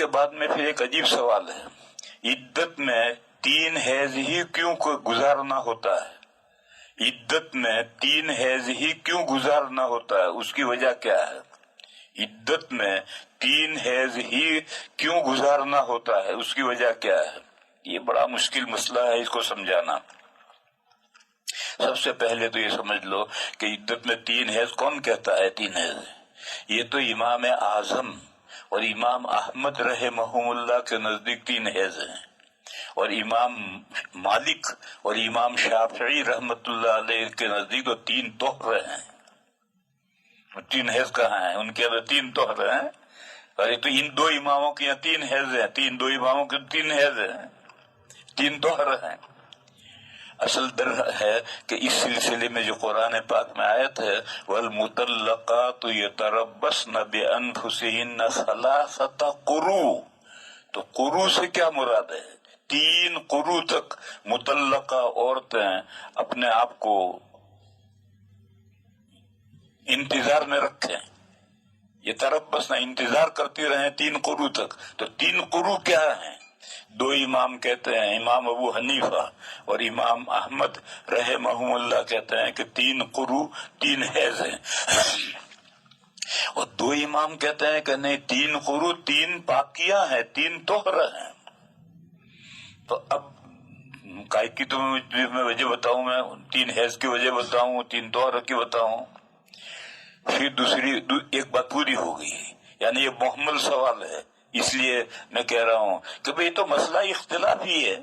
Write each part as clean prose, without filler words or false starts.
کے بعد میں پھر ایک عجیب سوال ہے، عدت میں 3 حیض ہی کیوں گزارنا ہوتا ہے؟ عدت میں 3 حیض ہی کیوں گزارنا ہوتا ہے؟ اس کی وجہ کیا ہے؟ عدت میں 3 حیض ہی کیوں گزارنا ہوتا ہے؟ اس کی وجہ کیا ہے؟ یہ بڑا مشکل مسئلہ ہے، اس کو سمجھانا۔ سب سے پہلے تو یہ سمجھ لو کہ عدت میں 3 حیض کون کہتا ہے 3 حیض؟ یہ تو امام اعظم اور امام احمد رحمہم اللہ کے نزدیک 3 حیض ہیں، اور امام مالک اور امام شافعی رحمت اللہ علیہ کے نزدیک تو 3 طہر ہیں۔ 3 حیض کہاں ہیں؟ ان کے اندر 3 طہر ہیں، اور تو ان 2 اماموں کے یہاں 3 حیض ہیں، 2 اماموں کے 3 حیض ہیں، 3 طہر ہیں۔ اصل در ہے کہ اس سلسلے میں جو قرآن پاک میں آیت ہے وَالْمُطَلَّقَاتُ يَتَرَبَّصْنَ بِأَنفُسِهِنَّ ثَلَاثَةَ قُرُوء، تو قروء سے کیا مراد ہے؟ 3 قروء تک مطلقہ عورتیں اپنے آپ کو انتظار میں رکھیں، یہ تربص نہ انتظار کرتی رہیں 3 قروء تک۔ تو 3 قروء کیا ہیں؟ 2 امام کہتے ہیں، امام ابو حنیفہ اور امام احمد رحمہم اللہ کہتے ہیں کہ 3 قروء 3 حیض ہیں، اور 2 امام کہتے ہیں کہ نہیں، 3 قروء 3 پاکیاں ہیں، 3 طہر ہیں۔ تو اب کائی کی تو میں وجہ بتاؤں، میں 3 حیض کی وجہ بتاؤں، 3 طہر کی بتاؤں، پھر دوسری ایک بات پوری ہو گئی، یعنی یہ محمل سوال ہے، اس لیے میں کہہ رہا ہوں کہ بھئی تو مسئلہ اختلاف ہی ہے۔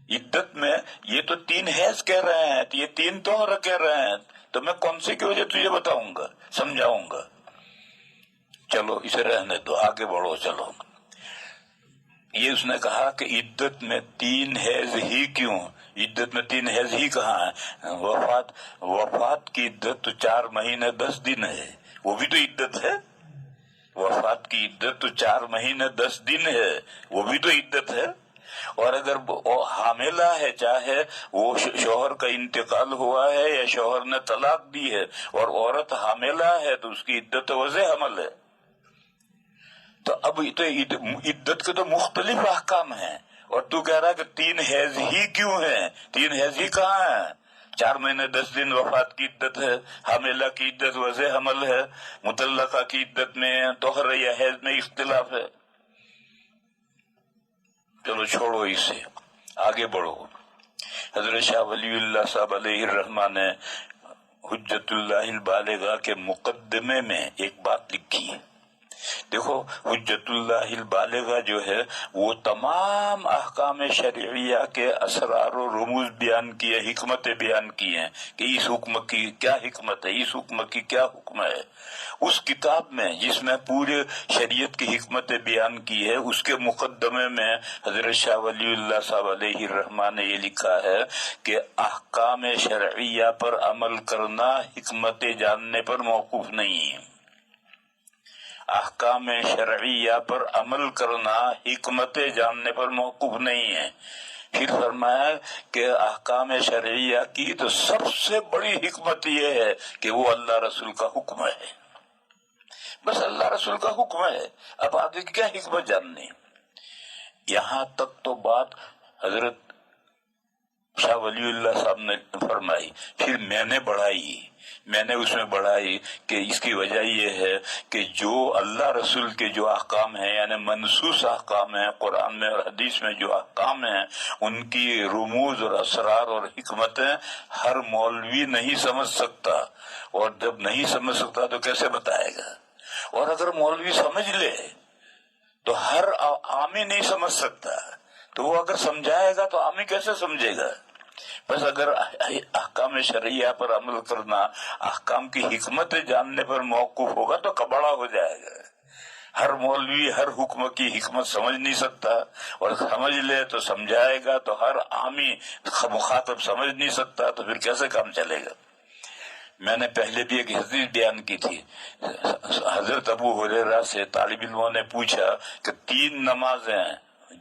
عدت میں یہ تو 3 حیض کہہ رہے ہیں، یہ 3 طہر کہہ رہے ہیں، تو میں کون سی کی وجہ تجھے بتاؤں گا، سمجھاؤں گا؟ چلو اسے رہنے دو، آگے بڑھو۔ چلو یہ اس نے کہا کہ عدت میں 3 حیض ہی کیوں؟ عدت میں 3 حیض ہی کہاں ہے؟ وفات کی عدت تو 4 مہینے 10 دن ہے، وہ بھی تو عدت ہے۔ وفات کی عدت تو 4 مہینے 10 دن ہے، وہ بھی تو عدت ہے۔ اور اگر وہ حاملہ ہے، چاہے وہ شوہر کا انتقال ہوا ہے یا شوہر نے طلاق دی ہے، اور عورت حاملہ ہے تو اس کی عدت وضع حمل ہے۔ تو اب تو عدت کے تو مختلف احکام ہیں، اور تو کہہ رہا کہ 3 حیض ہی کیوں ہیں؟ 3 حیض ہی کہاں ہیں؟ 4 مہینے 10 دن وفات کی عدت ہے، حاملہ کی عدت وضع حمل ہے، مطلقہ کی عدت میں طہر یا حیض میں اختلاف ہے۔ چلو چھوڑو اسے، آگے بڑھو۔ حضرت شاہ ولی اللہ صاحب علیہ الرحمہ نے حجت اللہ البالغہ کے مقدمے میں ایک بات لکھی ہے۔ دیکھو حجت اللہ البالغہ جو ہے وہ تمام احکام شرعیہ کے اسرار و رموز بیان کیے، حکمتیں بیان کی ہیں کہ اس حکم کی کیا حکمت ہے، اس حکم کی کیا حکم ہے۔ اس کتاب میں جس میں پورے شریعت کی حکمتیں بیان کی ہے، اس کے مقدمے میں حضرت شاہ ولی اللہ صاحب علیہ الرحمہ نے یہ لکھا ہے کہ احکام شرعیہ پر عمل کرنا حکمتیں جاننے پر موقوف نہیں ہے۔ احکام شرعیہ پر عمل کرنا حکمت جاننے پر موقوف نہیں ہے۔ پھر فرمایا کہ احکام شرعیہ کی تو سب سے بڑی حکمت یہ ہے کہ وہ اللہ رسول کا حکم ہے، بس اللہ رسول کا حکم ہے، اب آگے کیا حکمت جاننی۔ یہاں تک تو بات حضرت شاہ ولی اللہ صاحب نے فرمائی، پھر میں نے اس میں بڑھائی کہ اس کی وجہ یہ ہے کہ جو اللہ رسول کے جو احکام ہیں، یعنی منصوص احکام ہیں قرآن میں اور حدیث میں جو احکام ہیں، ان کی رموز اور اسرار اور حکمتیں ہر مولوی نہیں سمجھ سکتا، اور جب نہیں سمجھ سکتا تو کیسے بتائے گا؟ اور اگر مولوی سمجھ لے تو ہر عامی نہیں سمجھ سکتا، تو وہ اگر سمجھائے گا تو عامی کیسے سمجھے گا؟ بس اگر احکام شرعیہ پر عمل کرنا احکام کی حکمت جاننے پر موقوف ہوگا تو کبڑا ہو جائے گا۔ ہر مولوی ہر حکم کی حکمت سمجھ نہیں سکتا، اور سمجھ لے تو سمجھائے گا تو ہر عامی مخاطب سمجھ نہیں سکتا، تو پھر کیسے کام چلے گا؟ میں نے پہلے بھی ایک حدیث بیان کی تھی، حضرت ابو ہریرہ سے طالب علموں نے پوچھا کہ 3 نمازیں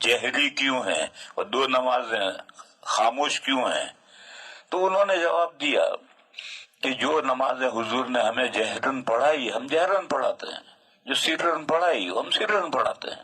جہری کیوں ہیں اور 2 نمازیں خاموش کیوں ہیں؟ تو انہوں نے جواب دیا کہ جو نماز حضور نے ہمیں جہرن پڑھائی ہم جہرن پڑھاتے ہیں، جو سرن پڑھائی ہم سرن پڑھاتے ہیں،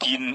3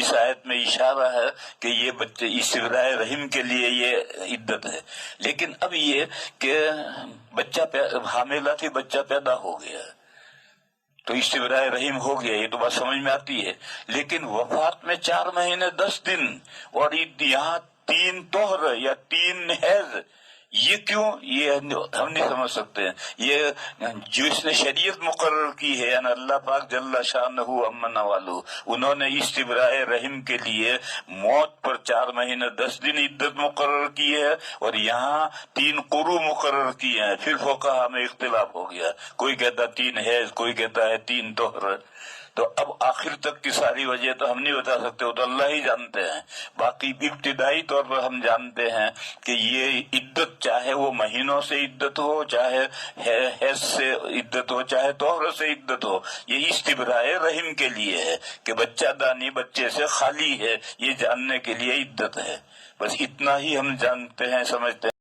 اس آیت میں اشارہ ہے کہ یہ بچے استبراء رحم کے لیے یہ عدت ہے. لیکن اب یہ کہ بچہ حاملہ تھی، بچہ پیدا ہو گیا تو استبراء رحم ہو گیا، یہ تو بات سمجھ میں آتی ہے. لیکن وفات میں 4 مہینے 10 دن اور یہاں 3 طہر یا 3 حیض، یہ کیوں؟ یہ ہم نہیں سمجھ سکتے ہیں. یہ جس نے شریعت مقرر کی ہے یعنی اللہ پاک جل شانہ امن والو، انہوں نے استبراء رحم کے لیے موت پر 4 مہینے 10 دن عدت مقرر کی ہے اور یہاں 3 قروء مقرر کیے ہیں. پھر فقہا میں اختلاف ہو گیا، کوئی کہتا 3 حیض، کوئی کہتا ہے 3 طہر. تو اب آخر تک کی ساری وجہ تو ہم نہیں بتا سکتے، وہ تو اللہ ہی جانتے ہیں. باقی ابتدائی طور پر ہم جانتے ہیں کہ یہ عدت چاہے وہ مہینوں سے عدت ہو، چاہے حیض سے عدت ہو، چاہے طہر سے عدت ہو، یہ استبراء رحم کے لیے ہے کہ بچہ دانی بچے سے خالی ہے، یہ جاننے کے لیے عدت ہے. بس اتنا ہی ہم جانتے ہیں، سمجھتے ہیں.